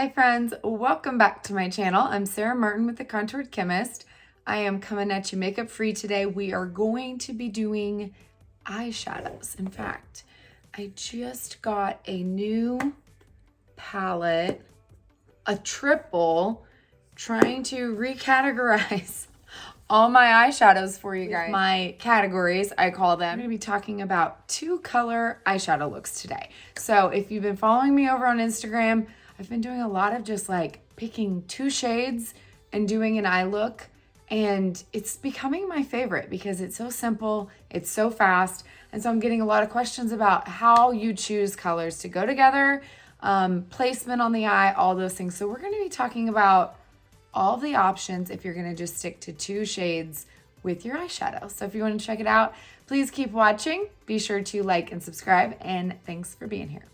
Hi friends, welcome back to my channel. I'm Sarah Martin with The Contoured Chemist. I am coming at you makeup free today. We are going to be doing eyeshadows. In fact, I just got a new palette, a triple, trying to recategorize all my eyeshadows for you guys. My categories, I call them. I'm gonna be talking about 2-color eyeshadow looks today. So if you've been following me over on Instagram, I've been doing a lot of just like picking 2 shades and doing an eye look. And it's becoming my favorite because it's so simple, it's so fast. And so I'm getting a lot of questions about how you choose colors to go together, placement on the eye, all those things. So we're gonna be talking about all the options if you're gonna just stick to 2 shades with your eyeshadow. So if you wanna check it out, please keep watching. Be sure to like and subscribe, and thanks for being here.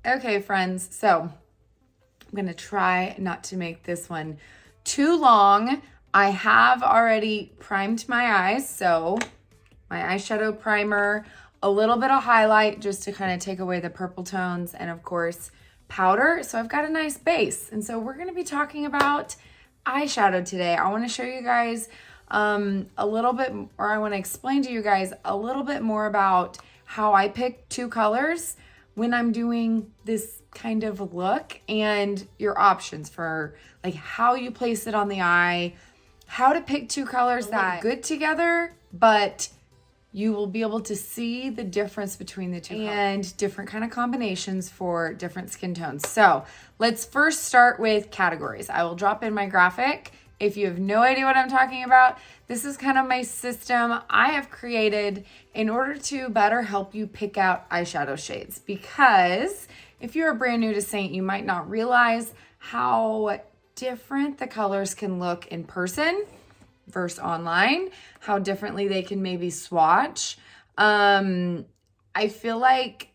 Okay, friends, so I'm gonna try not to make this one too long. I have already primed my eyes, so my eyeshadow primer, a little bit of highlight just to kind of take away the purple tones, and of course, powder. So I've got a nice base. And so we're gonna be talking about eyeshadow today. I wanna show you guys a little bit, or I wanna explain to you guys a little bit more about how I pick 2 colors when I'm doing this kind of look, and your options for like how you place it on the eye, how to pick 2 colors that look good together, but you will be able to see the difference between the 2 and different kind of combinations for different skin tones. So let's first start with categories. I will drop in my graphic. If you have no idea what I'm talking about, this is kind of my system I have created in order to better help you pick out eyeshadow shades. Because if you're brand new to Seint, you might not realize how different the colors can look in person versus online, how differently they can maybe swatch. I feel like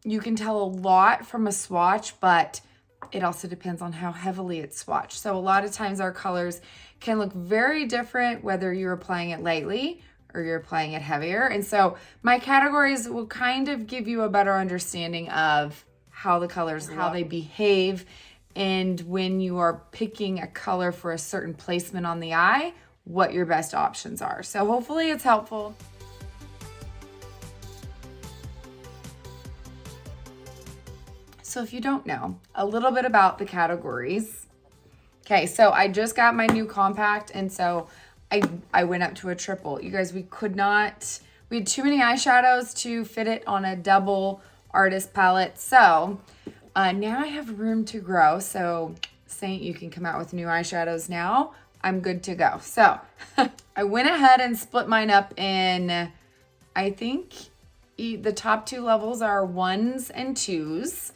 you can tell a lot from a swatch, but it also depends on how heavily it's swatched. So a lot of times our colors can look very different whether you're applying it lightly or you're applying it heavier. And so my categories will kind of give you a better understanding of how the colors, how they behave, and when you are picking a color for a certain placement on the eye, what your best options are. So hopefully it's helpful. So if you don't know, a little bit about the categories. Okay, so I just got my new compact, and so I went up to a triple. You guys, we had too many eyeshadows to fit it on a double artist palette. So now I have room to grow. So Seint, you can come out with new eyeshadows now. I'm good to go. So I went ahead and split mine up in, I think the top 2 levels are 1s and 2s.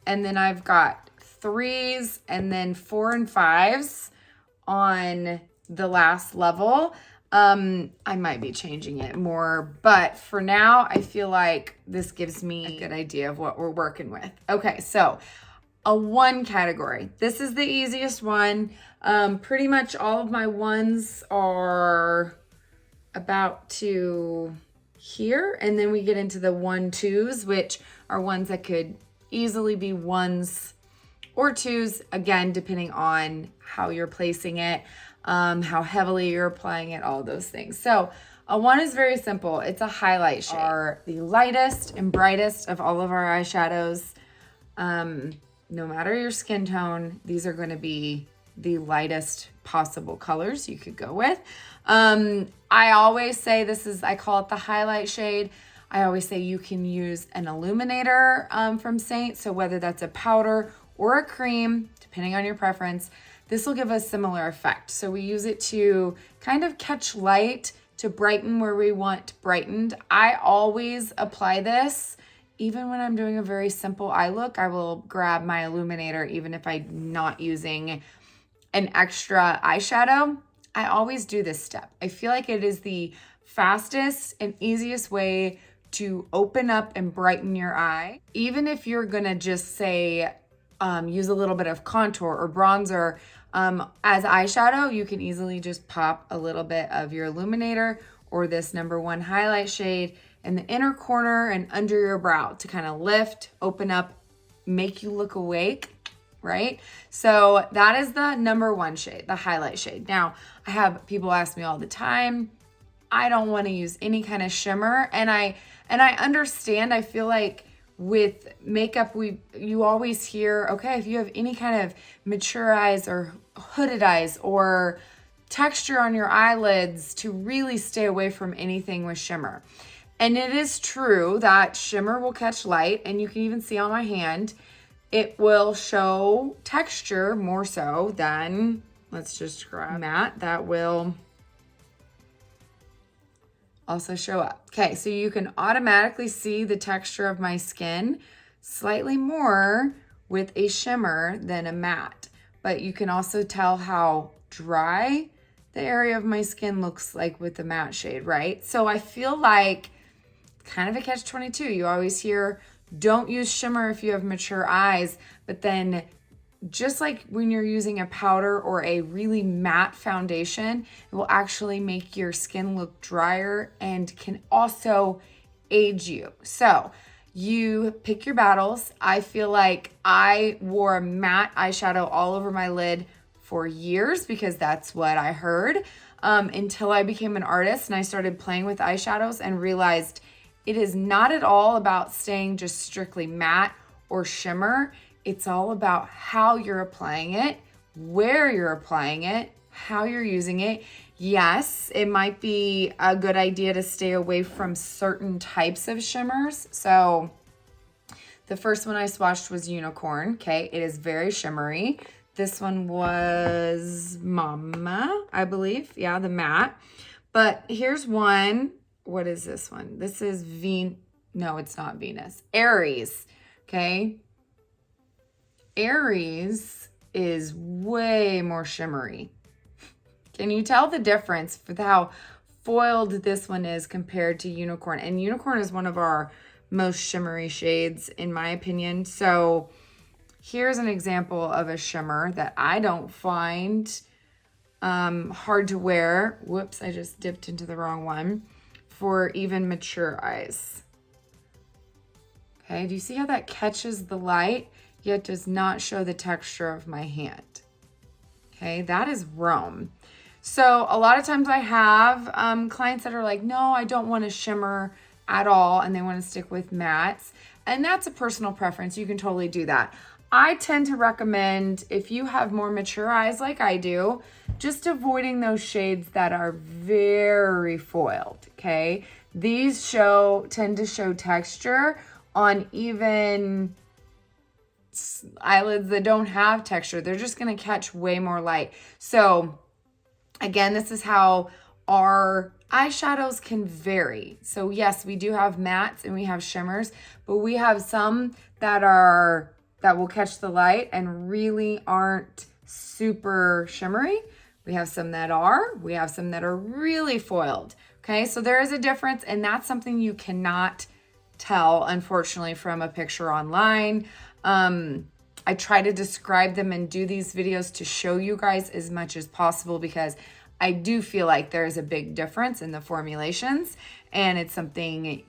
And then I've got 3s and then 4 and 5s on the last level. I might be changing it more, but for now, I feel like this gives me a good idea of what we're working with. Okay, so a 1 category. This is the easiest one. Pretty much all of my 1s are about to here, and then we get into the 1-2s, which are ones that could easily be 1s or 2s, again, depending on how you're placing it, how heavily you're applying it, all those things. So a 1 is very simple. It's a highlight shade. Are the lightest and brightest of all of our eyeshadows. No matter your skin tone, these are going to be the lightest possible colors you could go with. I always say I call it the highlight shade. I always say you can use an illuminator from Seint. So whether that's a powder or a cream, depending on your preference, this will give a similar effect. So we use it to kind of catch light, to brighten where we want brightened. I always apply this, even when I'm doing a very simple eye look. I will grab my illuminator, even if I'm not using an extra eyeshadow. I always do this step. I feel like it is the fastest and easiest way to open up and brighten your eye. Even if you're gonna just say, use a little bit of contour or bronzer, As eyeshadow, you can easily just pop a little bit of your illuminator or this #1 highlight shade in the inner corner and under your brow to kind of lift, open up, make you look awake, right? So that is the #1 shade, the highlight shade. Now, I have people ask me all the time, I don't want to use any kind of shimmer, and I understand. I feel like with makeup, you always hear, okay, if you have any kind of mature eyes or hooded eyes or texture on your eyelids, to really stay away from anything with shimmer. And it is true that shimmer will catch light, and you can even see on my hand, it will show texture more so than, let's just grab matte, that will also show up. Okay, so you can automatically see the texture of my skin slightly more with a shimmer than a matte, but you can also tell how dry the area of my skin looks like with the matte shade, right? So I feel like kind of a catch-22. You always hear, don't use shimmer if you have mature eyes, but then just like when you're using a powder or a really matte foundation, it will actually make your skin look drier and can also age you. So you pick your battles. I feel like I wore a matte eyeshadow all over my lid for years because that's what I heard, until I became an artist and I started playing with eyeshadows and realized it is not at all about staying just strictly matte or shimmer. It's all about how you're applying it, where you're applying it, how you're using it. Yes, it might be a good idea to stay away from certain types of shimmers. So the first one I swatched was Unicorn. Okay, it is very shimmery. This one was Mama, I believe. Yeah, the matte. But here's one. What is this one? This is no, it's not Venus. Aries. Okay. Aries is way more shimmery. Can you tell the difference with how foiled this one is compared to Unicorn? And Unicorn is one of our most shimmery shades, in my opinion. So here's an example of a shimmer that I don't find hard to wear. Whoops, I just dipped into the wrong one. For even mature eyes. Okay, do you see how that catches the light, yet does not show the texture of my hand? Okay, that is Rome. So a lot of times I have clients that are like, no, I don't want to shimmer at all, and they want to stick with mattes. And that's a personal preference. You can totally do that. I tend to recommend, if you have more mature eyes like I do, just avoiding those shades that are very foiled, okay? These tend to show texture on even eyelids that don't have texture. They're just gonna catch way more light. So again, this is how our eyeshadows can vary. So yes, we do have mattes and we have shimmers, but we have some that will catch the light and really aren't super shimmery. We have some that are. We have some that are really foiled. Okay, so there is a difference, and that's something you cannot tell, unfortunately, from a picture online. I try to describe them and do these videos to show you guys as much as possible because I do feel like there is a big difference in the formulations, and it's something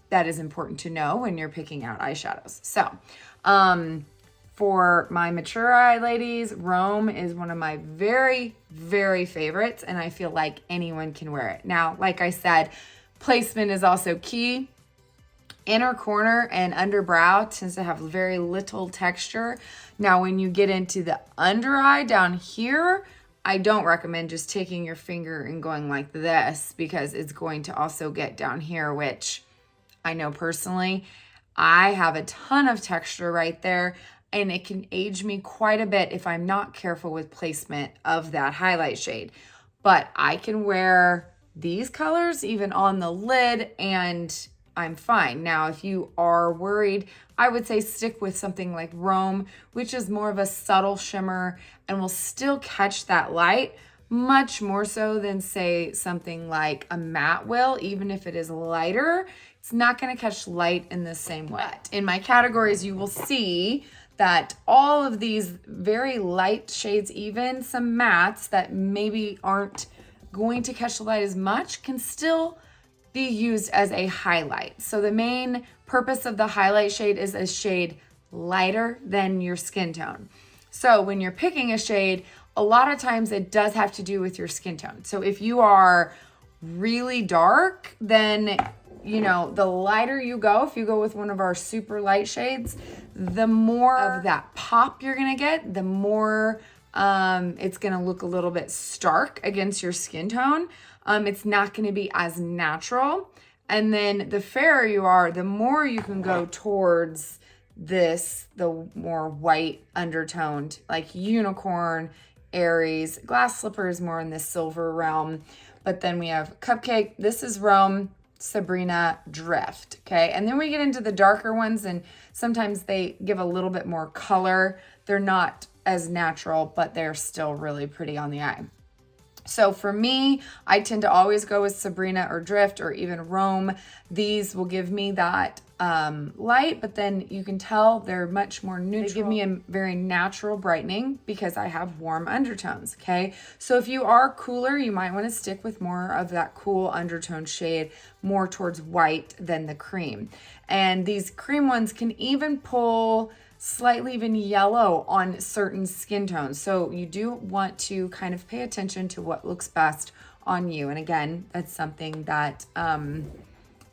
that is important to know when you're picking out eyeshadows. So, for my mature eye ladies, Rome is one of my very, very favorites, and I feel like anyone can wear it. Now, like I said, placement is also key. Inner corner and under brow tends to have very little texture. Now, when you get into the under eye down here, I don't recommend just taking your finger and going like this because it's going to also get down here, which I know personally, I have a ton of texture right there, and it can age me quite a bit if I'm not careful with placement of that highlight shade. But I can wear these colors even on the lid and I'm fine. Now, if you are worried, I would say stick with something like Rome, which is more of a subtle shimmer and will still catch that light much more so than, say, something like a matte will. Even if it is lighter, it's not going to catch light in the same way. In my categories, you will see that all of these very light shades, even some mattes that maybe aren't going to catch the light as much, can still be used as a highlight. So the main purpose of the highlight shade is a shade lighter than your skin tone. So when you're picking a shade, a lot of times it does have to do with your skin tone. So if you are really dark, then you know, the lighter you go, if you go with one of our super light shades, the more of that pop you're gonna get, the more it's gonna look a little bit stark against your skin tone. It's not gonna be as natural. And then the fairer you are, the more you can go towards this, the more white undertoned, like unicorn, Aries, glass slippers more in the silver realm. But then we have Cupcake, this is Rome, Sabrina, Drift, okay? And then we get into the darker ones, and sometimes they give a little bit more color. They're not as natural, but they're still really pretty on the eye. So for me, I tend to always go with Sabrina or Drift or even Rome. These will give me that light, but then you can tell they're much more neutral. They give me a very natural brightening because I have warm undertones, okay? So if you are cooler, you might want to stick with more of that cool undertone shade, more towards white than the cream. And these cream ones can even pull slightly even yellow on certain skin tones. So you do want to kind of pay attention to what looks best on you. And again, that's something that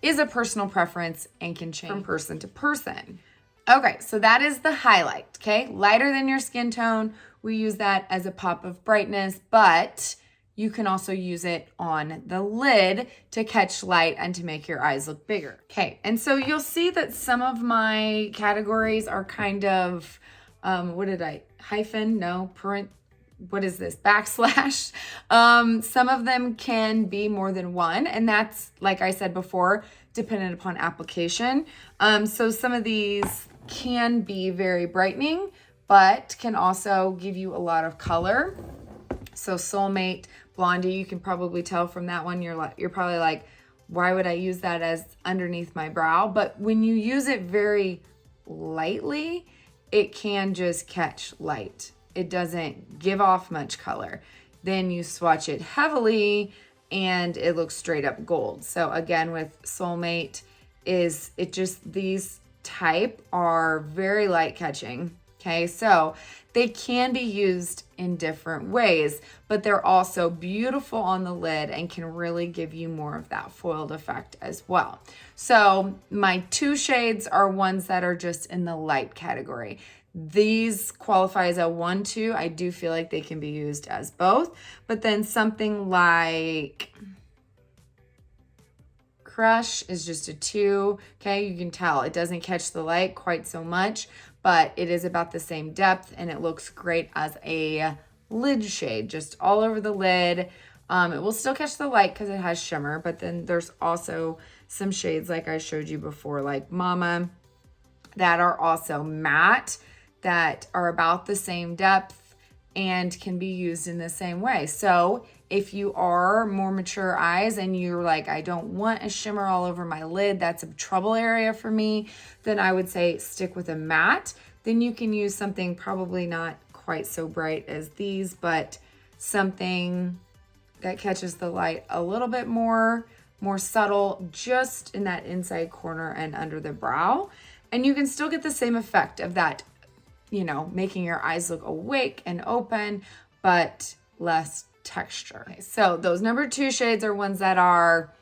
is a personal preference and can change from person to person. Okay, so that is the highlight, okay? Lighter than your skin tone. We use that as a pop of brightness, but you can also use it on the lid to catch light and to make your eyes look bigger. Okay, and so you'll see that some of my categories are kind of, what is this, backslash. Some of them can be more than one, and that's, like I said before, dependent upon application. So some of these can be very brightening, but can also give you a lot of color. So Soulmate, Blondie, you can probably tell from that one, you're probably like, why would I use that as underneath my brow? But when you use it very lightly, it can just catch light. It doesn't give off much color. Then you swatch it heavily and it looks straight up gold. So again, with Soulmate, these type are very light catching. Okay, so they can be used in different ways, but they're also beautiful on the lid and can really give you more of that foiled effect as well. So my two shades are ones that are just in the light category. These qualify as a 1-2. I do feel like they can be used as both, but then something like Crush is just a 2. Okay, you can tell it doesn't catch the light quite so much, but it is about the same depth and it looks great as a lid shade, just all over the lid. It will still catch the light because it has shimmer, but then there's also some shades like I showed you before, like Mama, that are also matte, that are about the same depth and can be used in the same way. So if you are more mature eyes and you're like, I don't want a shimmer all over my lid, that's a trouble area for me, then I would say stick with a matte. Then you can use something probably not quite so bright as these, but something that catches the light a little bit more subtle, just in that inside corner and under the brow. And you can still get the same effect of that, you know, making your eyes look awake and open, but less texture. Okay, so those number 2 shades are ones that are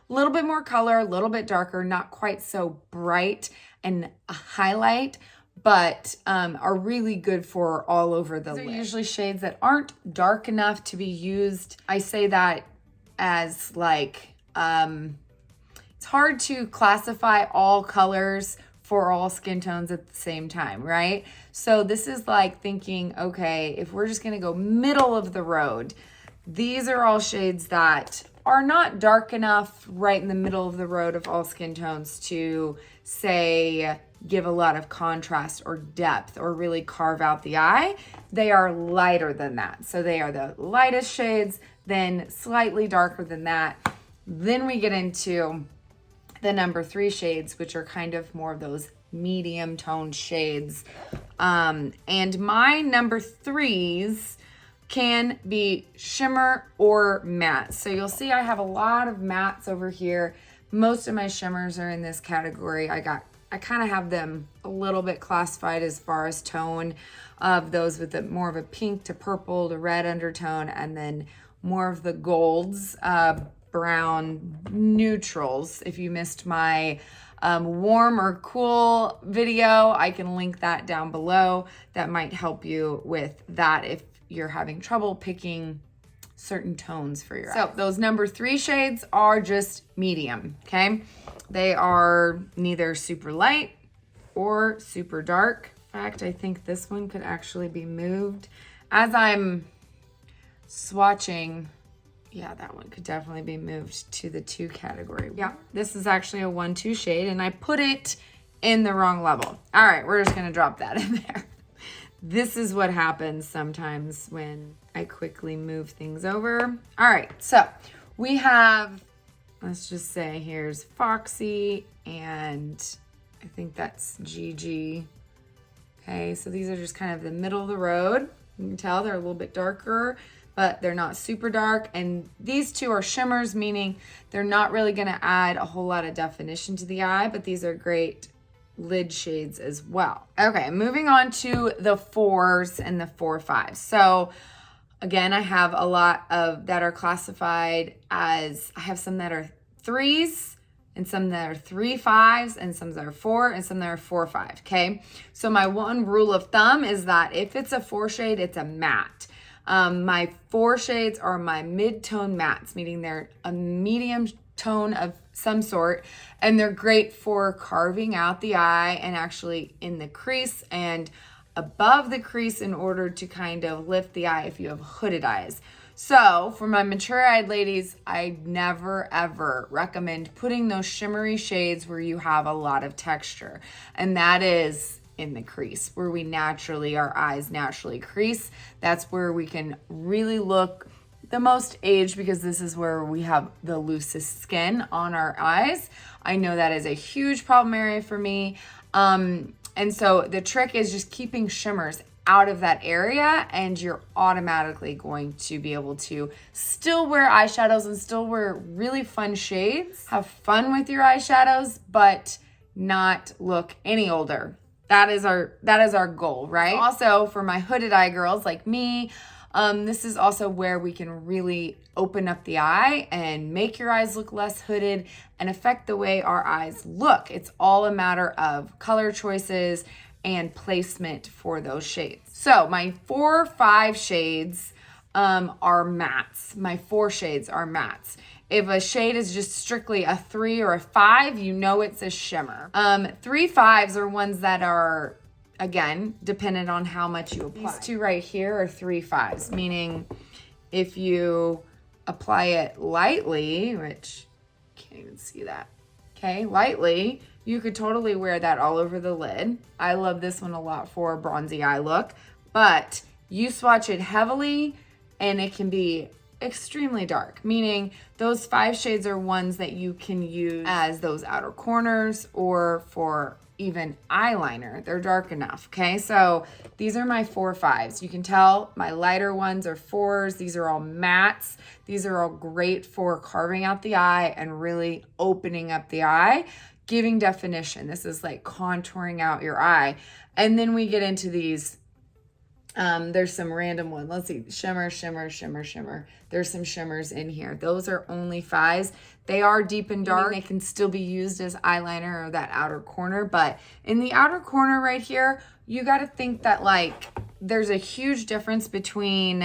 a little bit more color, a little bit darker, not quite so bright and a highlight, but are really good for all over the lid. These are usually shades that aren't dark enough to be used. I say that as like, it's hard to classify all colors for all skin tones at the same time, right? So this is like thinking, okay, if we're just gonna go middle of the road, these are all shades that are not dark enough right in the middle of the road of all skin tones to say, give a lot of contrast or depth or really carve out the eye. They are lighter than that. So they are the lightest shades, then slightly darker than that. Then we get into the number 3 shades, which are kind of more of those medium toned shades. And my number 3s can be shimmer or matte. So you'll see I have a lot of mattes over here. Most of my shimmers are in this category. I kind of have them a little bit classified as far as tone, of those with more of a pink to purple to red undertone, and then more of the golds, brown neutrals. If you missed my warm or cool video, I can link that down below. That might help you with that if you're having trouble picking certain tones for your eyes. So those number 3 shades are just medium, okay? They are neither super light or super dark. In fact, I think this one could actually be moved. As I'm swatching, yeah, that one could definitely be moved to the 2 category. Yeah, this is actually a 1-2 shade, and I put it in the wrong level. All right, we're just gonna drop that in there. This is what happens sometimes when I quickly move things over. All right, so we have, let's just say here's Foxy, and I think that's GG. Okay, so these are just kind of the middle of the road. You can tell they're a little bit darker, but they're not super dark. And these 2 are shimmers, meaning they're not really gonna add a whole lot of definition to the eye, but these are great lid shades as well. Okay, moving on to the 4s and the 4-5s. So again, I have a lot of that are classified as, I have some that are 3s and some that are 3-5s and some that are 4 and some that are 4-5, okay? So my one rule of thumb is that if it's a 4 shade, it's a matte. My 4 shades are my mid-tone mattes, meaning they're a medium tone of some sort, and they're great for carving out the eye and actually in the crease and above the crease in order to kind of lift the eye if you have hooded eyes. So for my mature eyed ladies, I never ever recommend putting those shimmery shades where you have a lot of texture, and that is in the crease where our eyes naturally crease. That's where we can really look the most aged, because this is where we have the loosest skin on our eyes. I know that is a huge problem area for me. And so the trick is just keeping shimmers out of that area, and you're automatically going to be able to still wear eyeshadows and still wear really fun shades, have fun with your eyeshadows, but not look any older. That is our goal, right? Also, for my hooded eye girls like me, this is also where we can really open up the eye and make your eyes look less hooded and affect the way our eyes look. It's all a matter of color choices and placement for those shades. So my 4-5 shades are mattes. My 4 shades are mattes. If a shade is just strictly a 3 or a 5, you know it's a shimmer. 3-5s are ones that are, again, dependent on how much you apply. These 2 right here are 3-5s, meaning if you apply it lightly, which can't even see that, okay, lightly, you could totally wear that all over the lid. I love this one a lot for a bronzy eye look, but you swatch it heavily and it can be extremely dark, meaning those 5 shades are ones that you can use as those outer corners or for even eyeliner. They're dark enough, okay? So these are my 4-5s. You can tell my lighter ones are 4s. These are all mattes. These are all great for carving out the eye and really opening up the eye, giving definition. This is like contouring out your eye. And then we get into these, there's some random one. Let's see, shimmer, shimmer, shimmer, shimmer. There's some shimmers in here. Those are only 5s. They are deep and dark. They can still be used as eyeliner or that outer corner, but in the outer corner right here, you got to think that like there's a huge difference between,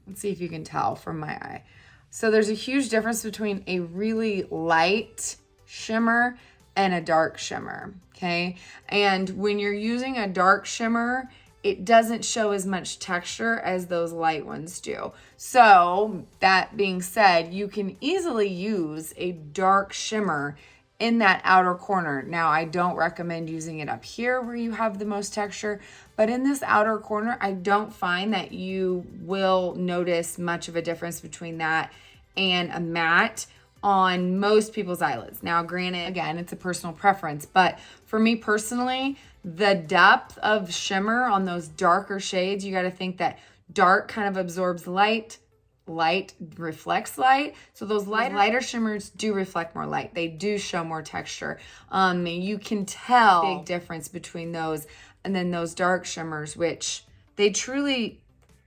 let's see if you can tell from my eye. So there's a huge difference between a really light shimmer and a dark shimmer, okay? And when you're using a dark shimmer, it doesn't show as much texture as those light ones do. So that being said, you can easily use a dark shimmer in that outer corner. Now, I don't recommend using it up here where you have the most texture, but in this outer corner, I don't find that you will notice much of a difference between that and a matte. on most people's eyelids. Now, granted, again, it's a personal preference, but for me personally, the depth of shimmer on those darker shades, you got to think that dark kind of absorbs light, light reflects light. So those lighter shimmers do reflect more light. They do show more texture. You can tell big difference between those and then those dark shimmers, which they truly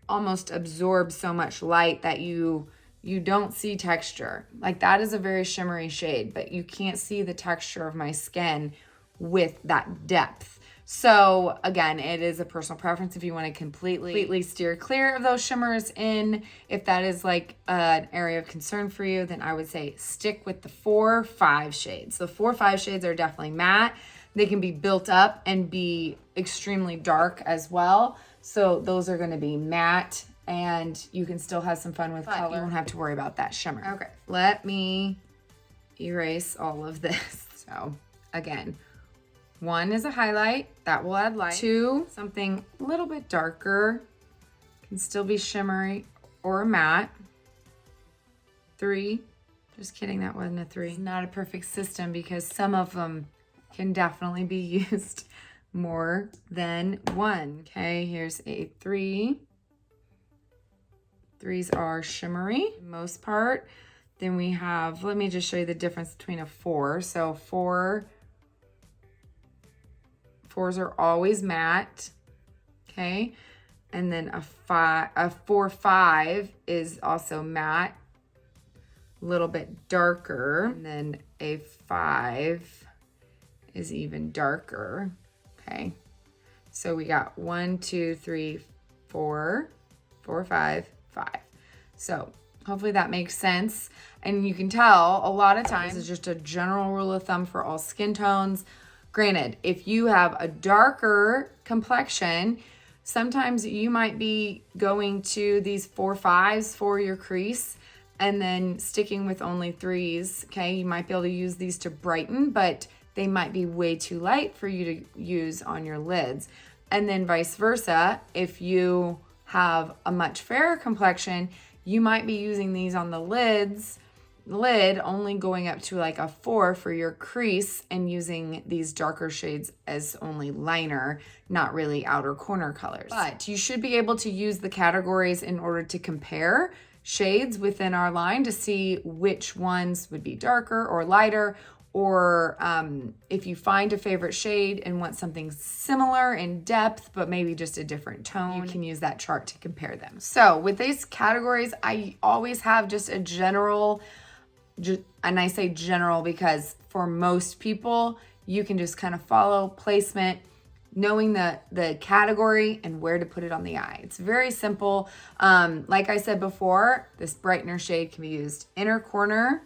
almost absorb so much light that you don't see texture. Like that is a very shimmery shade, but you can't see the texture of my skin with that depth. So again, it is a personal preference if you want to completely steer clear of those shimmers in. If that is like an area of concern for you, then I would say stick with the 4-5 shades. The 4-5 shades are definitely matte. They can be built up and be extremely dark as well. So those are going to be matte and you can still have some fun with color. You won't have to worry about that shimmer. Okay, let me erase all of this. So again, 1 is a highlight that will add light. 2, something a little bit darker, can still be shimmery or matte. 3, just kidding, that wasn't a 3. It's not a perfect system because some of them can definitely be used more than 1. Okay, here's a 3. 3s are shimmery, most part. Then we have, let me just show you the difference between a 4. So 4s are always matte, okay? And then a 4-5 is also matte, a little bit darker. And then a 5 is even darker, okay? So we got 1, 2, 3, 4, 4, 5, 5. So hopefully that makes sense. And you can tell a lot of times, this is just a general rule of thumb for all skin tones. Granted, if you have a darker complexion, sometimes you might be going to these 4-5s for your crease and then sticking with only 3s, okay? You might be able to use these to brighten, but they might be way too light for you to use on your lids. And then vice versa, if you have a much fairer complexion, you might be using these on the lid only going up to like a 4 for your crease and using these darker shades as only liner, not really outer corner colors. But you should be able to use the categories in order to compare shades within our line to see which ones would be darker or lighter, or if you find a favorite shade and want something similar in depth, but maybe just a different tone, you can use that chart to compare them. So with these categories, I always have just a general, and I say general because for most people, you can just kind of follow placement, knowing the category and where to put it on the eye. It's very simple. Like I said before, this brightener shade can be used inner corner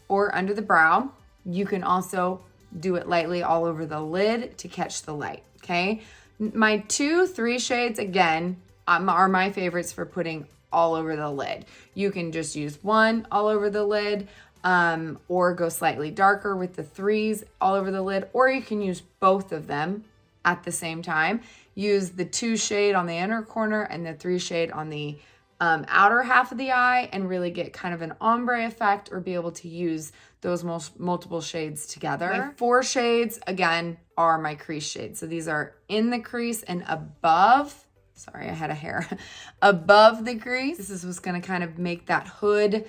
or under the brow. You can also do it lightly all over the lid to catch the light, okay? My 2-3 shades, again, are my favorites for putting all over the lid. You can just use 1 all over the lid, or go slightly darker with the 3s all over the lid, or you can use both of them at the same time. Use the 2 shade on the inner corner and the 3 shade on the outer half of the eye and really get kind of an ombre effect, or be able to use those multiple shades together. My 4 shades, again, are my crease shades. So these are in the crease and above, sorry, I had a hair, above the crease. This is what's gonna kind of make that hood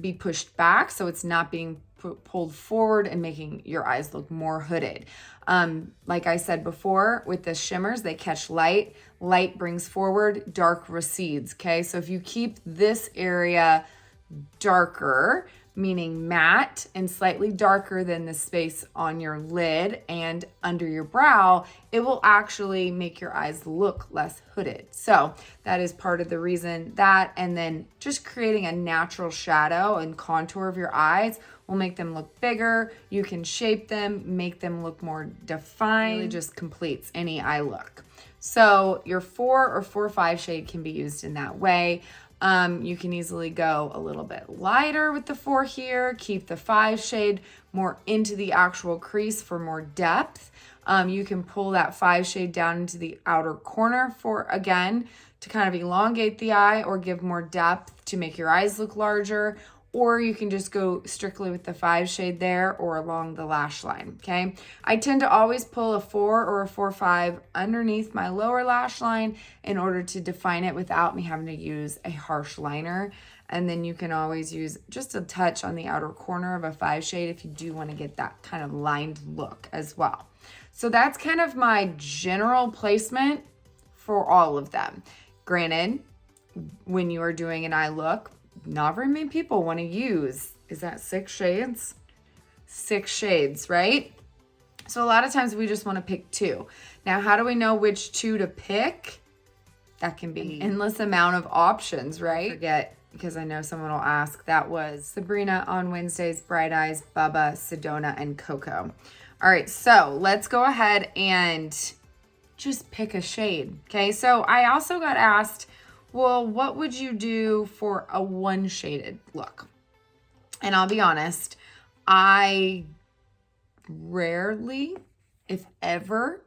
be pushed back so it's not being pulled forward and making your eyes look more hooded. Like I said before, with the shimmers, they catch light. Light brings forward, dark recedes, okay? So if you keep this area darker, meaning matte and slightly darker than the space on your lid and under your brow, it will actually make your eyes look less hooded. So that is part of the reason that, and then just creating a natural shadow and contour of your eyes will make them look bigger. You can shape them, make them look more defined. It really just completes any eye look. So your 4 or 4-5 shade can be used in that way. You can easily go a little bit lighter with the 4 here, keep the 5 shade more into the actual crease for more depth. You can pull that 5 shade down into the outer corner for, again, to kind of elongate the eye or give more depth to make your eyes look larger. or you can just go strictly with the 5 shade there or along the lash line, okay? I tend to always pull a 4 or a 4-5 underneath my lower lash line in order to define it without me having to use a harsh liner. And then you can always use just a touch on the outer corner of a 5 shade if you do want to get that kind of lined look as well. So that's kind of my general placement for all of them. Granted, when you are doing an eye look, not very many people want to use, is that 6 shades? 6 shades, right? So a lot of times we just want to pick 2. Now, how do we know which 2 to pick? That can be an endless amount of options, right? Forget, because I know someone will ask, that was Sabrina on Wednesdays, Bright Eyes, Bubba, Sedona, and Coco. All right, so let's go ahead and just pick a shade, okay? So I also got asked, well, what would you do for a 1-shaded look? And I'll be honest, I rarely, if ever,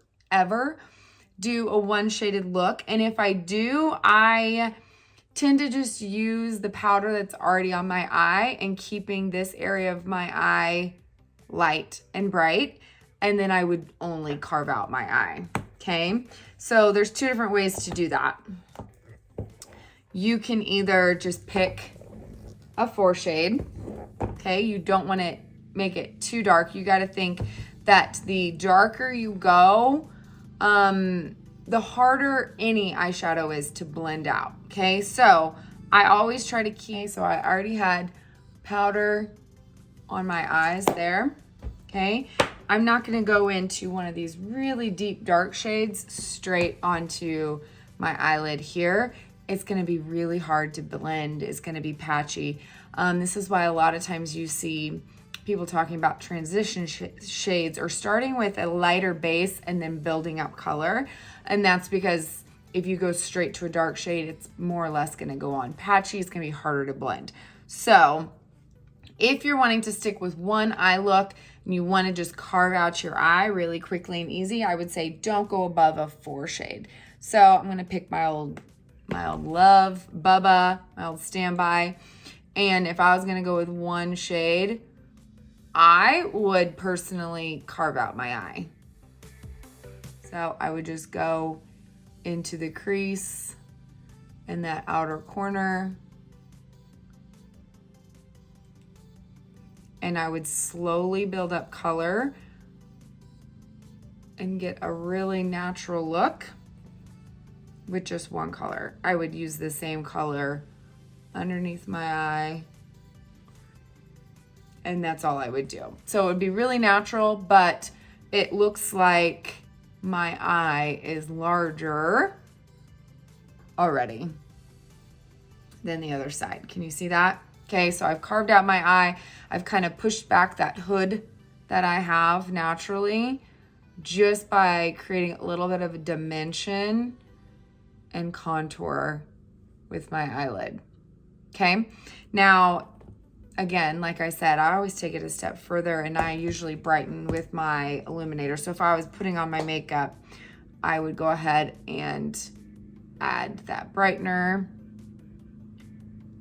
do a 1-shaded look. And if I do, I tend to just use the powder that's already on my eye and keeping this area of my eye light and bright. And then I would only carve out my eye, okay? So there's 2 different ways to do that. You can either just pick a 4 shade, okay? You don't want to make it too dark. You got to think that the darker you go, the harder any eyeshadow is to blend out, okay? So I always try to keep, so I already had powder on my eyes there, okay? I'm not going to go into one of these really deep dark shades straight onto my eyelid here. It's going to be really hard to blend. It's going to be patchy. This is why a lot of times you see people talking about transition shades or starting with a lighter base and then building up color. And that's because if you go straight to a dark shade, it's more or less going to go on patchy. It's going to be harder to blend. So if you're wanting to stick with one eye look and you want to just carve out your eye really quickly and easy, I would say don't go above a 4 shade. So I'm going to pick my old love, Bubba, my old standby. And if I was going to go with 1 shade, I would personally carve out my eye. So I would just go into the crease in that outer corner. And I would slowly build up color and get a really natural look with just 1 color. I would use the same color underneath my eye, and that's all I would do. So it would be really natural, but it looks like my eye is larger already than the other side. Can you see that? Okay, so I've carved out my eye. I've kind of pushed back that hood that I have naturally just by creating a little bit of a dimension and contour with my eyelid. Okay, now again, like I said, I always take it a step further and I usually brighten with my illuminator. So if I was putting on my makeup, I would go ahead and add that brightener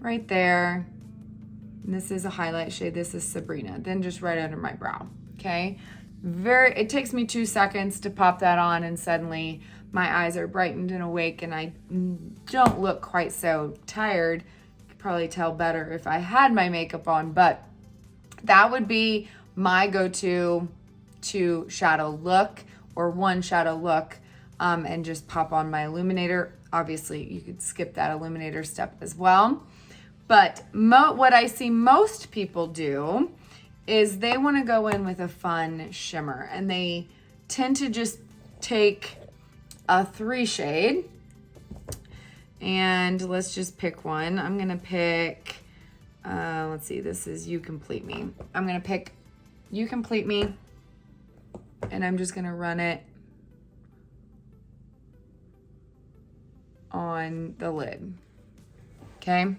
right there. And this is a highlight shade. This is Sabrina. Then just right under my brow, okay? It takes me 2 seconds to pop that on and suddenly my eyes are brightened and awake and I don't look quite so tired. You could probably tell better if I had my makeup on, but that would be my go-to 2 shadow look or 1 shadow look, and just pop on my illuminator. Obviously, you could skip that illuminator step as well. But what I see most people do is they want to go in with a fun shimmer, and they tend to just take a 3 shade, and let's just pick one. I'm going to pick, let's see, this is You Complete Me. I'm going to pick You Complete Me, and I'm just going to run it on the lid, okay?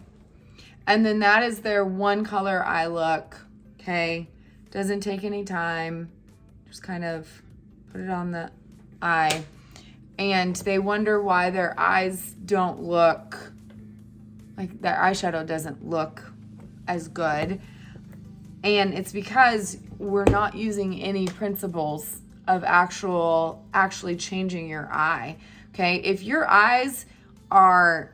And then that is their 1 color eye look, okay? Doesn't take any time. Just kind of put it on the eye. And they wonder why their eyes don't look, like their eyeshadow doesn't look as good. And it's because we're not using any principles of actually changing your eye. Okay, if your eyes are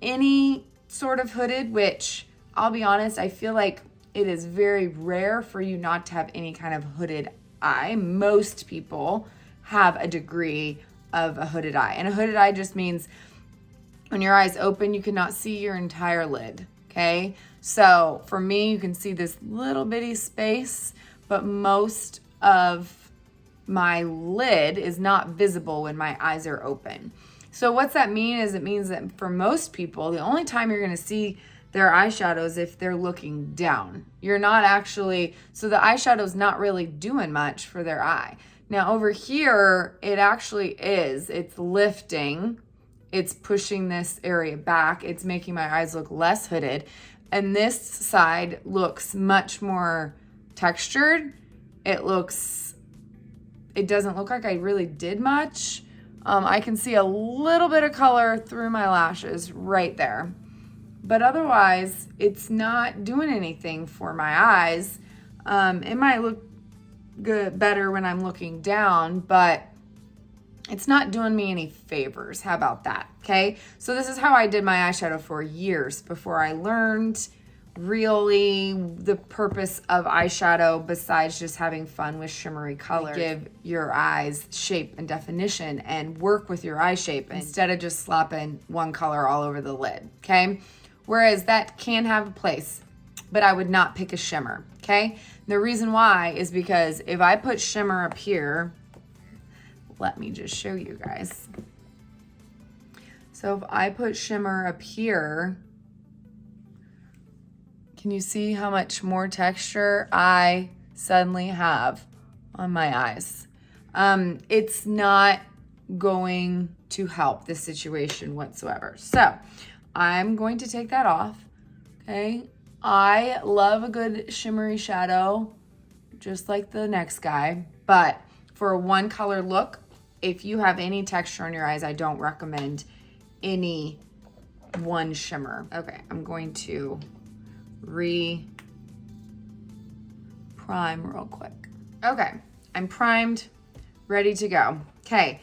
any sort of hooded, which I'll be honest, I feel like it is very rare for you not to have any kind of hooded eye. Most people have a degree of a hooded eye. And a hooded eye just means when your eyes open, you cannot see your entire lid. Okay, so for me, you can see this little bitty space, but most of my lid is not visible when my eyes are open. So what's that mean is it means that for most people, the only time you're going to see their eyeshadow is if they're looking down. You're not actually, so the eyeshadow's not really doing much for their eye. Now over here, it actually is. It's lifting. It's pushing this area back. It's making my eyes look less hooded. And this side looks much more textured. It doesn't look like I really did much. I can see a little bit of color through my lashes right there. But otherwise, it's not doing anything for my eyes. It might look good, better when I'm looking down, but it's not doing me any favors. How about that? Okay, so this is how I did my eyeshadow for years before I learned really the purpose of eyeshadow besides just having fun with shimmery colors. Give your eyes shape and definition and work with your eye shape instead of just slapping one color all over the lid, okay? Whereas that can have a place, but I would not pick a shimmer, okay? The reason why is because if I put shimmer up here, let me just show you guys. So if I put shimmer up here, can you see how much more texture I suddenly have on my eyes? It's not going to help the situation whatsoever. So I'm going to take that off, okay? I love a good shimmery shadow, just like the next guy, but for a one color look, if you have any texture on your eyes, I don't recommend any one shimmer. Okay, I'm going to prime real quick. Okay, I'm primed, ready to go. Okay,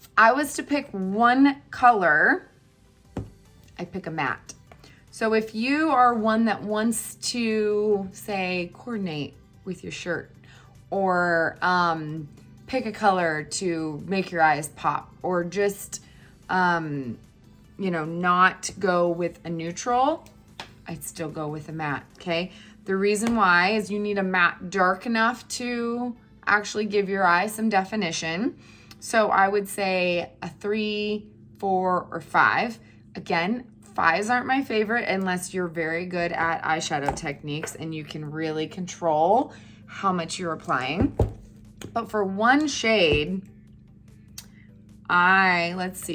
if I was to pick one color, I pick a matte. So if you are one that wants to, say, coordinate with your shirt or pick a color to make your eyes pop or just, not go with a neutral, I'd still go with a matte, okay? The reason why is you need a matte dark enough to actually give your eye some definition. So I would say a 3, 4, or 5. Again, 5s aren't my favorite unless you're very good at eyeshadow techniques and you can really control how much you're applying. But for one shade, let's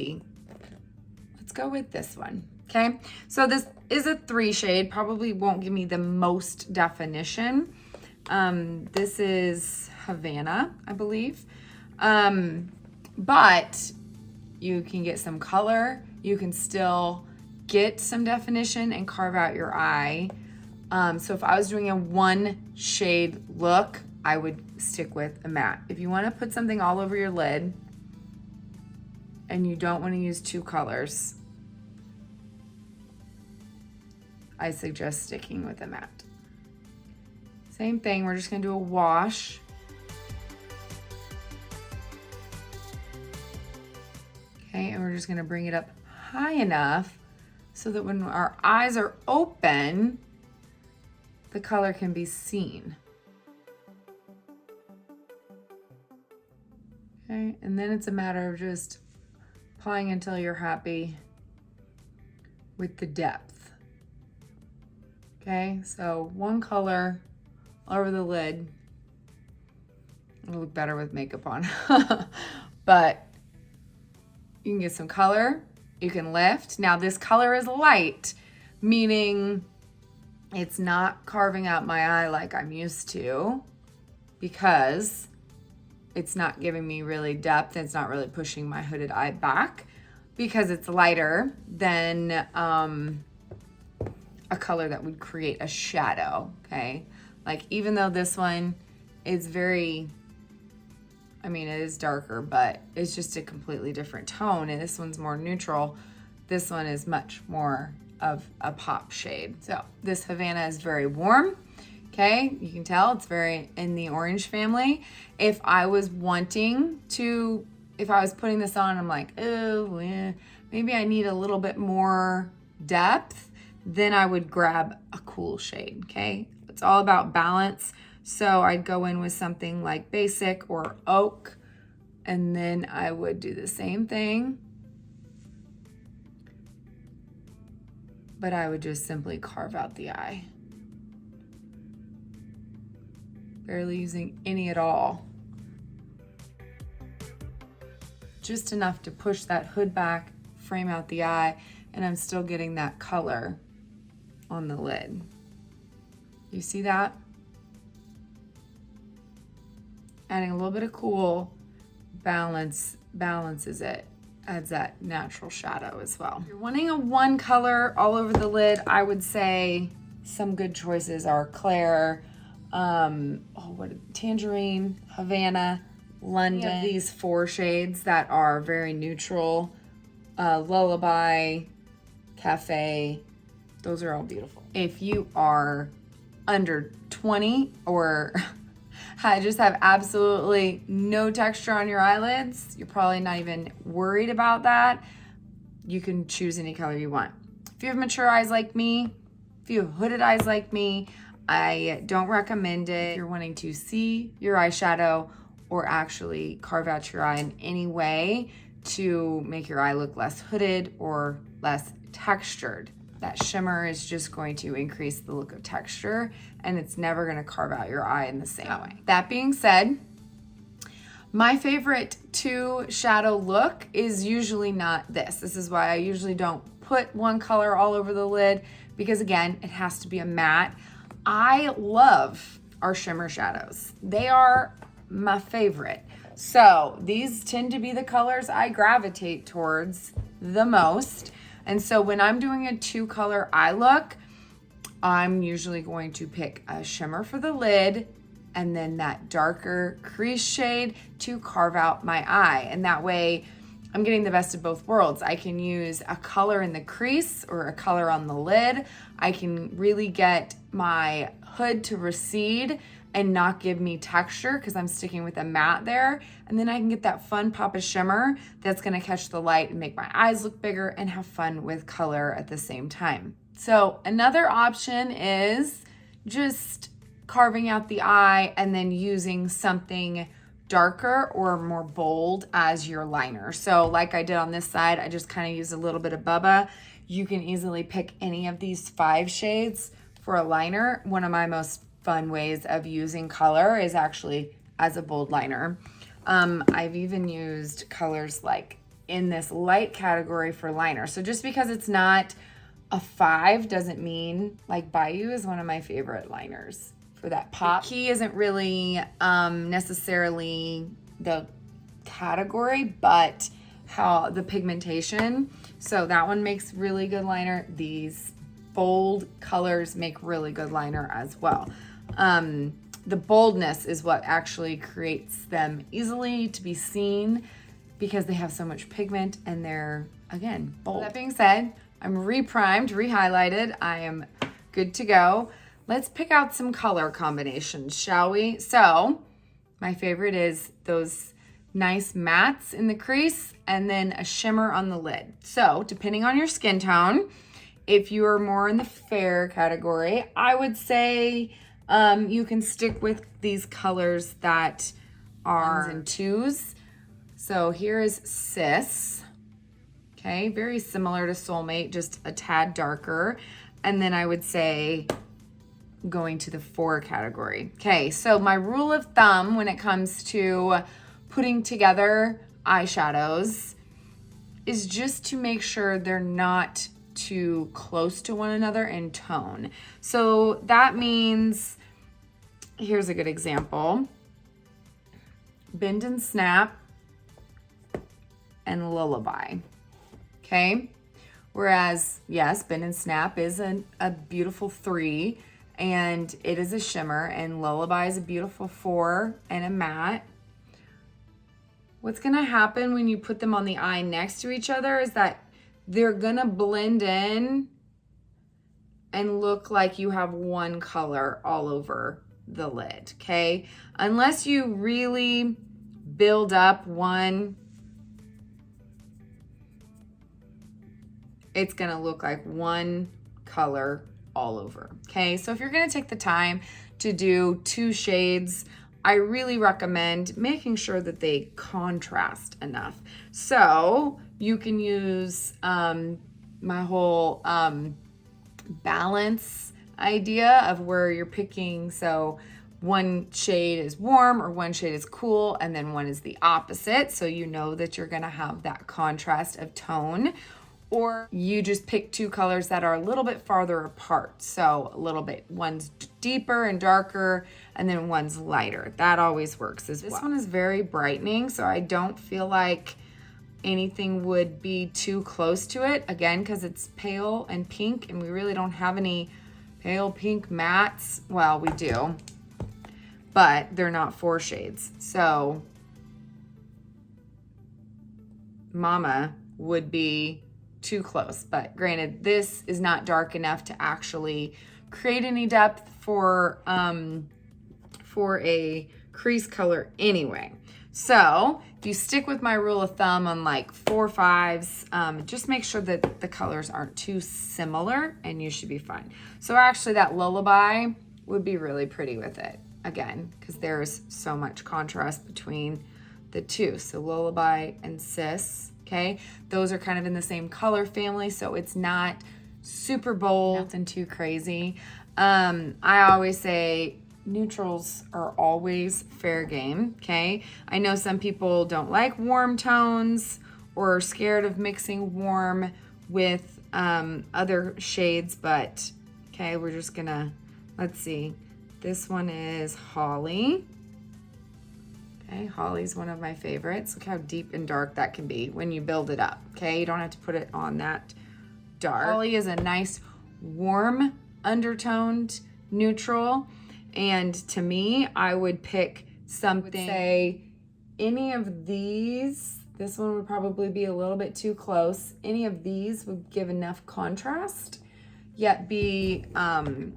go with this one, okay? So this is a 3 shade, probably won't give me the most definition. This is Havana, I believe. But you can get some color, you can still get some definition and carve out your eye. So if I was doing a 1 shade look, I would stick with a matte. If you want to put something all over your lid and you don't want to use 2 colors, I suggest sticking with a matte. Same thing, we're just going to do a wash. Okay, and we're just going to bring it up high enough so that when our eyes are open, the color can be seen. Okay, and then it's a matter of just applying until you're happy with the depth. Okay, so 1 color over the lid. It'll look better with makeup on. But you can get some color, you can lift. Now this color is light, meaning it's not carving out my eye like I'm used to because it's not giving me really depth. It's not really pushing my hooded eye back because it's lighter than a color that would create a shadow, okay? Like even though this one is very, I mean, it is darker, but it's just a completely different tone, and this one's more neutral. This one is much more of a pop shade. So this Havana is very warm, okay? You can tell it's very in the orange family. If I was putting this on, I'm like, oh, yeah, maybe I need a little bit more depth, then I would grab a cool shade, okay? It's all about balance. So I'd go in with something like basic or oak, and then I would do the same thing, but I would just simply carve out the eye. Barely using any at all. Just enough to push that hood back, frame out the eye, and I'm still getting that color on the lid. You see that? Adding a little bit of cool balances it, adds that natural shadow as well. If you're wanting a one color all over the lid, I would say some good choices are Claire, Tangerine, Havana, London. These 4 shades that are very neutral, Lullaby, Cafe, those are all beautiful. If you are under 20 or just have absolutely no texture on your eyelids, you're probably not even worried about that. You can choose any color you want. If you have mature eyes like me, if you have hooded eyes like me, I don't recommend it. If you're wanting to see your eyeshadow or actually carve out your eye in any way to make your eye look less hooded or less textured, that shimmer is just going to increase the look of texture, and it's never gonna carve out your eye in the same way. That being said, my favorite 2 shadow look is usually not this. This is why I usually don't put one color all over the lid, because again, it has to be a matte. I love our shimmer shadows. They are my favorite. So these tend to be the colors I gravitate towards the most. And so when I'm doing a 2-color eye look, I'm usually going to pick a shimmer for the lid and then that darker crease shade to carve out my eye. And that way I'm getting the best of both worlds. I can use a color in the crease or a color on the lid. I can really get my hood to recede and not give me texture because I'm sticking with a matte there. And then I can get that fun pop of shimmer that's gonna catch the light and make my eyes look bigger and have fun with color at the same time. So another option is just carving out the eye and then using something darker or more bold as your liner. So like I did on this side, I just kind of used a little bit of Bubba. You can easily pick any of these 5 shades for a liner. One of my most fun ways of using color is actually as a bold liner. I've even used colors like in this light category for liner. So just because it's not a 5 doesn't mean, like Bayou is one of my favorite liners for that pop. The key isn't really necessarily the category, but how the pigmentation. So that one makes really good liner. These bold colors make really good liner as well. The boldness is what actually creates them easily to be seen because they have so much pigment and they're, again, bold. That being said, I'm re-primed, re-highlighted. I am good to go. Let's pick out some color combinations, shall we? So my favorite is those nice mattes in the crease and then a shimmer on the lid. So depending on your skin tone, if you are more in the fair category, I would say you can stick with these colors that are 1s and 2s. So here is Sis. Okay, very similar to Soulmate, just a tad darker. And then I would say going to the 4 category. Okay, so my rule of thumb when it comes to putting together eyeshadows is just to make sure they're not too close to one another in tone. So that means, here's a good example. Bend and Snap and Lullaby. Okay, Whereas, yes, Bend and Snap is a beautiful 3, and it is a shimmer, and Lullaby is a beautiful 4 and a matte. What's gonna happen when you put them on the eye next to each other is that they're gonna blend in and look like you have one color all over the lid, okay? Unless you really build up one, it's gonna look like one color all over, okay? So if you're gonna take the time to do 2 shades, I really recommend making sure that they contrast enough. So you can use my whole balance idea of where you're picking. So one shade is warm or one shade is cool, and then one is the opposite. So you know that you're gonna have that contrast of tone. Or you just pick 2 colors that are a little bit farther apart. So a little bit, one's deeper and darker, and then one's lighter. That always works as well. This one is very brightening, so I don't feel like anything would be too close to it. Again, because it's pale and pink, and we really don't have any pale pink mattes. Well, we do, but they're not 4 shades. So Mama would be too close, but granted, this is not dark enough to actually create any depth for a crease color anyway. So if you stick with my rule of thumb on like 4 5s, just make sure that the colors aren't too similar, and you should be fine. So actually that Lullaby would be really pretty with it, again, because there's so much contrast between the 2. So Lullaby and Sis, okay? Those are kind of in the same color family, so it's not super bold, nothing too crazy. I always say neutrals are always fair game, okay? I know some people don't like warm tones or are scared of mixing warm with other shades, but okay, we're just gonna, let's see. This one is Holly. Okay, Holly's one of my favorites. Look how deep and dark that can be when you build it up, okay? You don't have to put it on that dark. Holly is a nice, warm, undertoned neutral. And to me, I would pick something, say, any of these. This one would probably be a little bit too close. Any of these would give enough contrast, yet be kind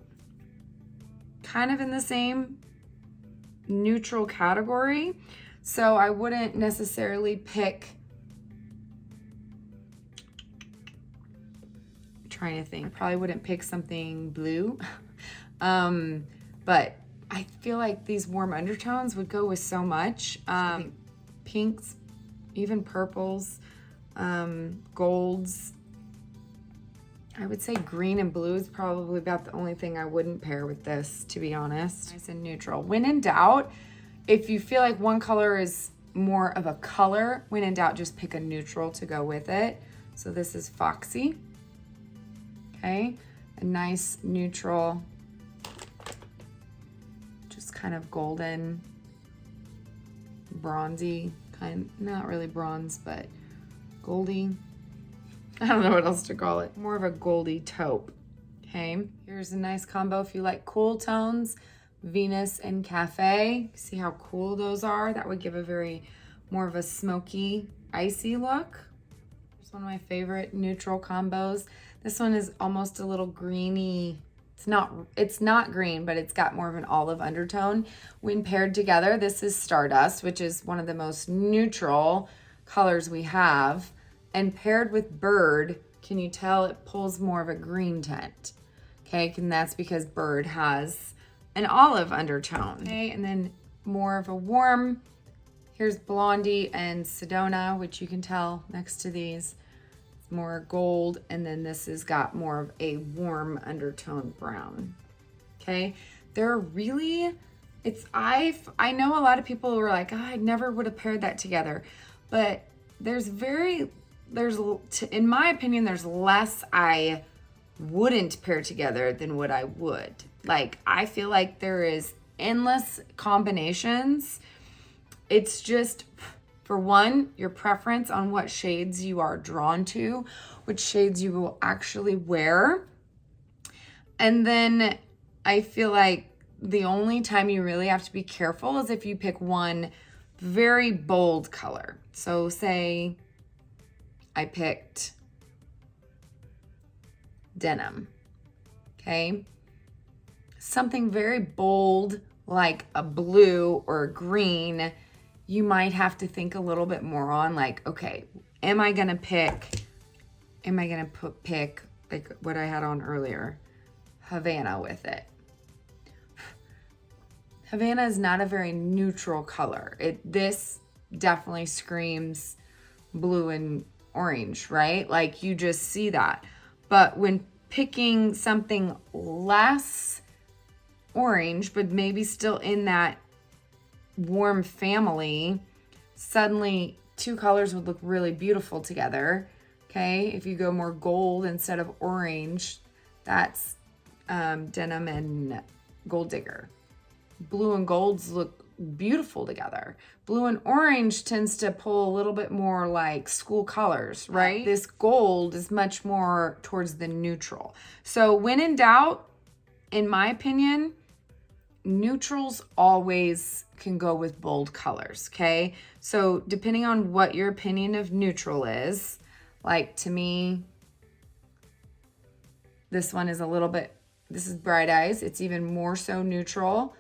of in the same neutral category. So I wouldn't necessarily pick, I'm trying to think, I probably wouldn't pick something blue. But I feel like these warm undertones would go with so much. Pinks, even purples, golds. I would say green and blue is probably about the only thing I wouldn't pair with this, to be honest. Nice and neutral. When in doubt, if you feel like one color is more of a color, when in doubt, just pick a neutral to go with it. So this is Foxy. Okay, a nice neutral, just kind of golden, bronzy, not really bronze, but goldy. I don't know what else to call it. More of a goldy taupe, okay? Here's a nice combo if you like cool tones. Venus and Cafe. See how cool those are? That would give a more of a smoky, icy look. It's one of my favorite neutral combos. This one is almost a little greeny. It's not green, but it's got more of an olive undertone. When paired together, this is Stardust, which is one of the most neutral colors we have. And paired with Bird, can you tell it pulls more of a green tint? Okay, and that's because Bird has an olive undertone. Okay, and then more of a warm, here's Blondie and Sedona, which you can tell next to these. It's more gold, and then this has got more of a warm undertone brown. Okay, they're really, I know a lot of people were like, oh, I never would have paired that together, but in my opinion, there's less I wouldn't pair together than what I would. Like, I feel like there is endless combinations. It's just For one, your preference on what shades you are drawn to, which shades you will actually wear. And then I feel like the only time you really have to be careful is if you pick one very bold color. So say I picked denim, okay? Something very bold like a blue or a green, you might have to think a little bit more on like, okay, am I gonna pick like what I had on earlier, Havana with it? Havana is not a very neutral color. This definitely screams blue and orange, right? Like you just see that. But when picking something less orange, but maybe still in that warm family, suddenly two colors would look really beautiful together. Okay, if you go more gold instead of orange, that's denim and gold digger. Blue and golds look beautiful together. Blue and orange tends to pull a little bit more like school colors, right? This gold is much more towards the neutral. So when in doubt, in my opinion, neutrals always can go with bold colors, okay? So depending on what your opinion of neutral is, like to me, this one is this is Bright Eyes. It's even more so neutral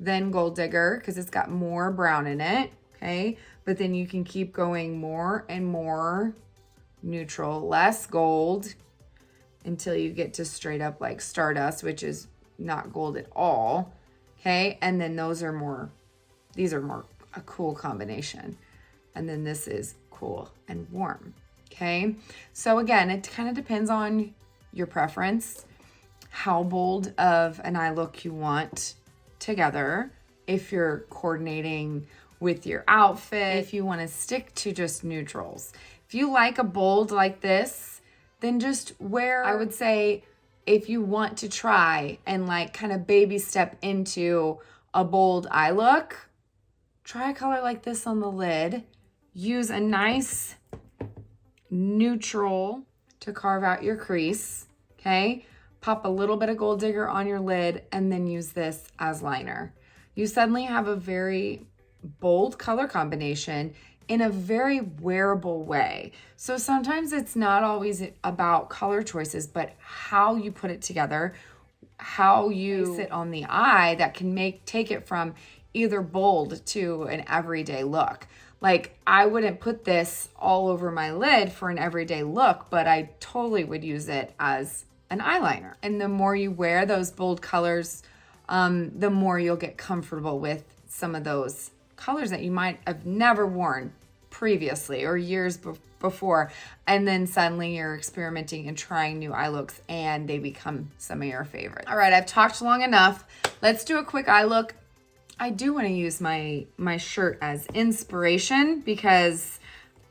than Gold Digger because it's got more brown in it, okay? But then you can keep going more and more neutral, less gold, until you get to straight up like Stardust, which is not gold at all, okay? And then these are more a cool combination. And then this is cool and warm, okay? So again, it kind of depends on your preference, how bold of an eye look you want together, if you're coordinating with your outfit, if you want to stick to just neutrals. If you like a bold like this, then just wear, I would say, if you want to try and like kind of baby step into a bold eye look, try a color like this on the lid. Use a nice neutral to carve out your crease, okay? Pop a little bit of Gold Digger on your lid and then use this as liner. You suddenly have a very bold color combination in a very wearable way. So sometimes it's not always about color choices, but how you put it together, how you sit on the eye that can take it from either bold to an everyday look. Like I wouldn't put this all over my lid for an everyday look, but I totally would use it as an eyeliner. And the more you wear those bold colors, the more you'll get comfortable with some of those colors that you might have never worn previously or years before. And then suddenly you're experimenting and trying new eye looks and they become some of your favorites. All right, I've talked long enough. Let's do a quick eye look. I do want to use my shirt as inspiration because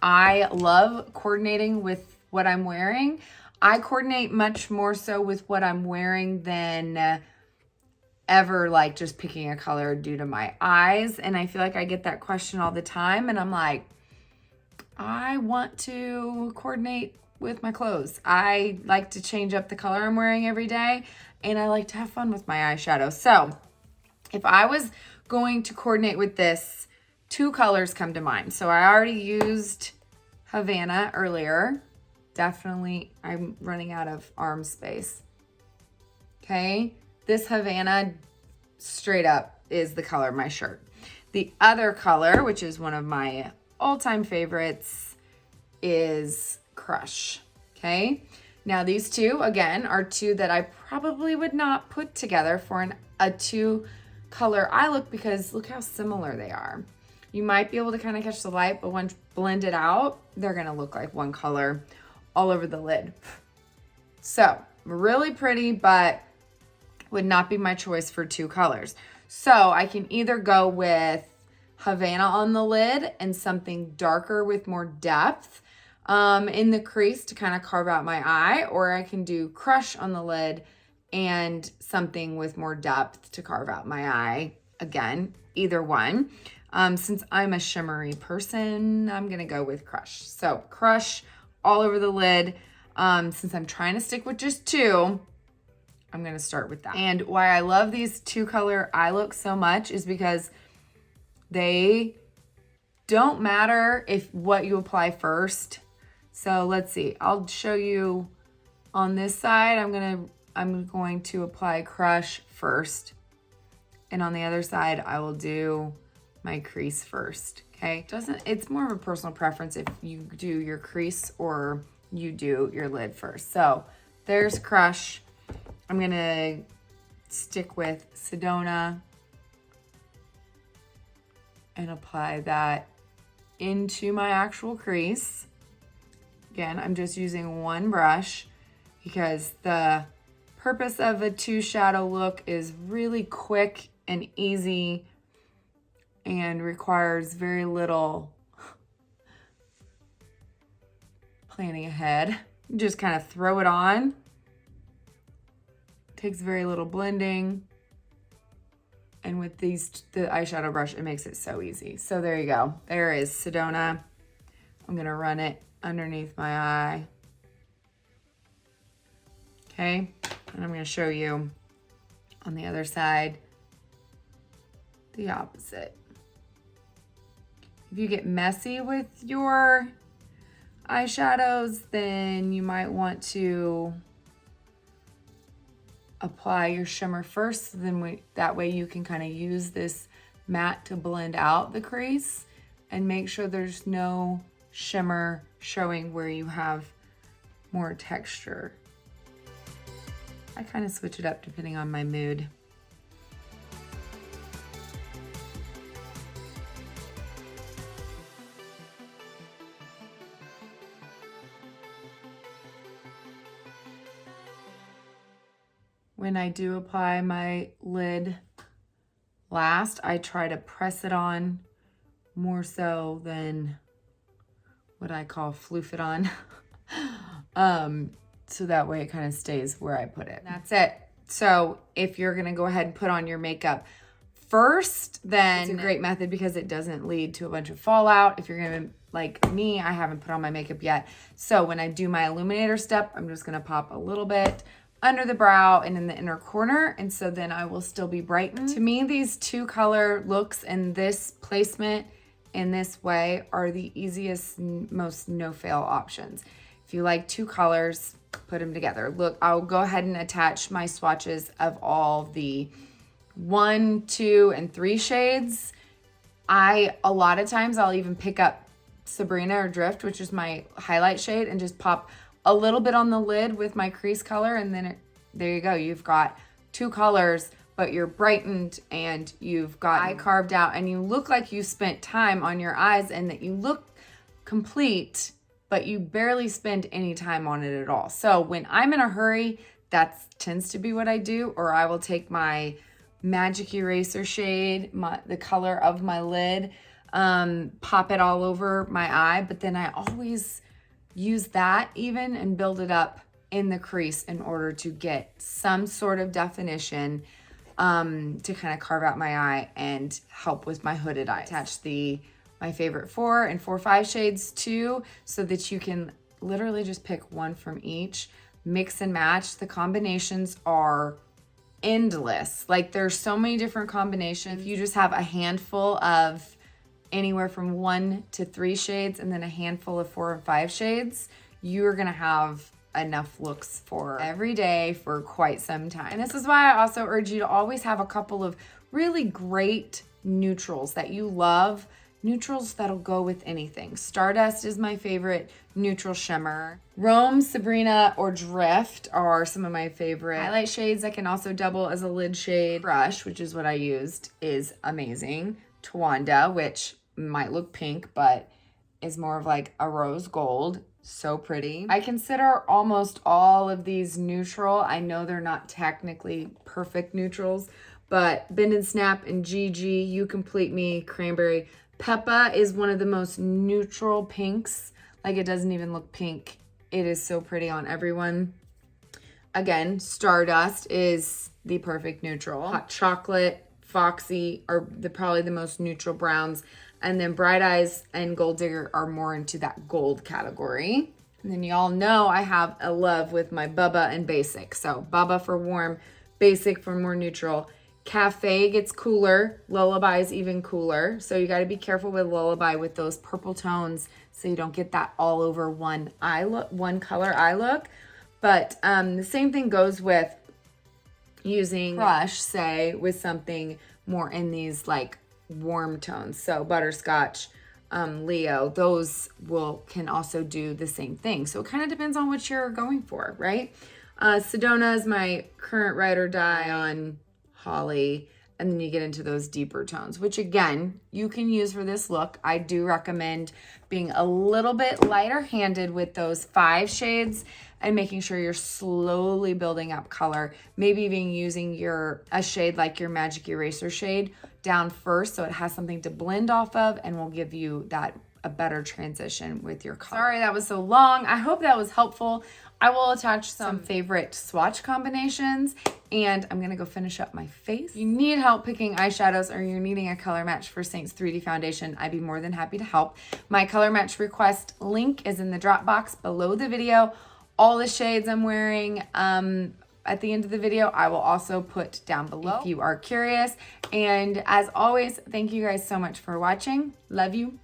I love coordinating with what I'm wearing. I coordinate much more so with what I'm wearing than ever like just picking a color due to my eyes. And I feel like I get that question all the time. And I'm like, I want to coordinate with my clothes. I like to change up the color I'm wearing every day. And I like to have fun with my eyeshadow. So if I was going to coordinate with this, two colors come to mind. So I already used Havana earlier. Definitely, I'm running out of arm space. Okay, this Havana straight up is the color of my shirt. The other color, which is one of my all-time favorites, is Crush. Okay, now these two, again, are two that I probably would not put together for a two-color eye look because look how similar they are. You might be able to kind of catch the light, but once blended out, they're gonna look like one color all over the lid. So really pretty, but would not be my choice for two colors. So I can either go with Havana on the lid and something darker with more depth in the crease to kind of carve out my eye, or I can do Crush on the lid and something with more depth to carve out my eye. Again, either one. Since I'm a shimmery person, I'm gonna go with Crush. So Crush all over the lid. Since I'm trying to stick with just two, I'm gonna start with that. And why I love these 2-color eye looks so much is because they don't matter if what you apply first. So let's see, I'll show you on this side. I'm going to apply Crush first. And on the other side, I will do my Crease first, okay? It's more of a personal preference if you do your Crease or you do your lid first. So there's Crush. I'm gonna stick with Sedona and apply that into my actual crease. Again, I'm just using one brush because the purpose of a 2 shadow look is really quick and easy and requires very little planning ahead. You just kind of throw it on. Takes very little blending. And with the eyeshadow brush, it makes it so easy. So there you go. There is Sedona. I'm gonna run it underneath my eye. Okay, and I'm gonna show you on the other side the opposite. If you get messy with your eyeshadows, then you might want to apply your shimmer first. Then that way you can kind of use this matte to blend out the crease and make sure there's no shimmer showing where you have more texture. I kind of switch it up depending on my mood. When I do apply my lid last, I try to press it on more so than what I call floof it on. So that way it kind of stays where I put it. That's it. So if you're gonna go ahead and put on your makeup first, then it's a great method because it doesn't lead to a bunch of fallout. If you're gonna, like me, I haven't put on my makeup yet. So when I do my illuminator step, I'm just gonna pop a little bit under the brow and in the inner corner, and so then I will still be brightened. To me, these 2-color looks and this placement in this way are the easiest, most no-fail options. If you like 2 colors, put them together. Look, I'll go ahead and attach my swatches of all the 1, 2, and 3 shades. A lot of times I'll even pick up Sabrina or Drift, which is my highlight shade, and just pop a little bit on the lid with my crease color, and then there you go. You've got 2 colors, but you're brightened and you've got eye carved out, and you look like you spent time on your eyes and that you look complete, but you barely spend any time on it at all. So when I'm in a hurry, that tends to be what I do, or I will take my magic eraser shade, the color of my lid, pop it all over my eye, but then I always use that even and build it up in the crease in order to get some sort of definition to kind of carve out my eye and help with my hooded eye. Attach my favorite 4 and 4-5 shades too, so that you can literally just pick one from each, mix and match. The combinations are endless. Like, there's so many different combinations. If you just have a handful of anywhere from 1 to 3 shades and then a handful of 4 and 5 shades, you're gonna have enough looks for every day for quite some time. And this is why I also urge you to always have a couple of really great neutrals that you love, neutrals that'll go with anything. Stardust is my favorite neutral shimmer. Rome, Sabrina, or Drift are some of my favorite highlight shades that can also double as a lid shade. Brush, which is what I used, is amazing. Tawanda, which might look pink, but is more of like a rose gold. So pretty. I consider almost all of these neutral. I know they're not technically perfect neutrals, but Bend and Snap and GG, You Complete Me, Cranberry. Peppa is one of the most neutral pinks. Like, it doesn't even look pink. It is so pretty on everyone. Again, Stardust is the perfect neutral. Hot Chocolate Foxy are probably the most neutral browns. And then Bright Eyes and Gold Digger are more into that gold category. And then y'all know I have a love with my Bubba and Basic. So Bubba for warm, Basic for more neutral. Cafe gets cooler, Lullaby is even cooler. So you got to be careful with Lullaby with those purple tones so you don't get that all over one eye look, one color eye look. But the same thing goes with using Crush, say, with something more in these like warm tones. So Butterscotch, Leo, those can also do the same thing. So it kind of depends on what you're going for, right? Sedona is my current ride or die on Holly. And then you get into those deeper tones, which again, you can use for this look. I do recommend being a little bit lighter handed with those 5 shades and making sure you're slowly building up color. Maybe even using a shade like your Magic Eraser shade down first so it has something to blend off of and will give you a better transition with your color. Sorry that was so long. I hope that was helpful. I will attach some favorite swatch combinations, and I'm gonna go finish up my face. If you need help picking eyeshadows or you're needing a color match for Seint's 3D foundation, I'd be more than happy to help. My color match request link is in the drop box below the video. All the shades I'm wearing at the end of the video, I will also put down below if you are curious. And as always, thank you guys so much for watching. Love you.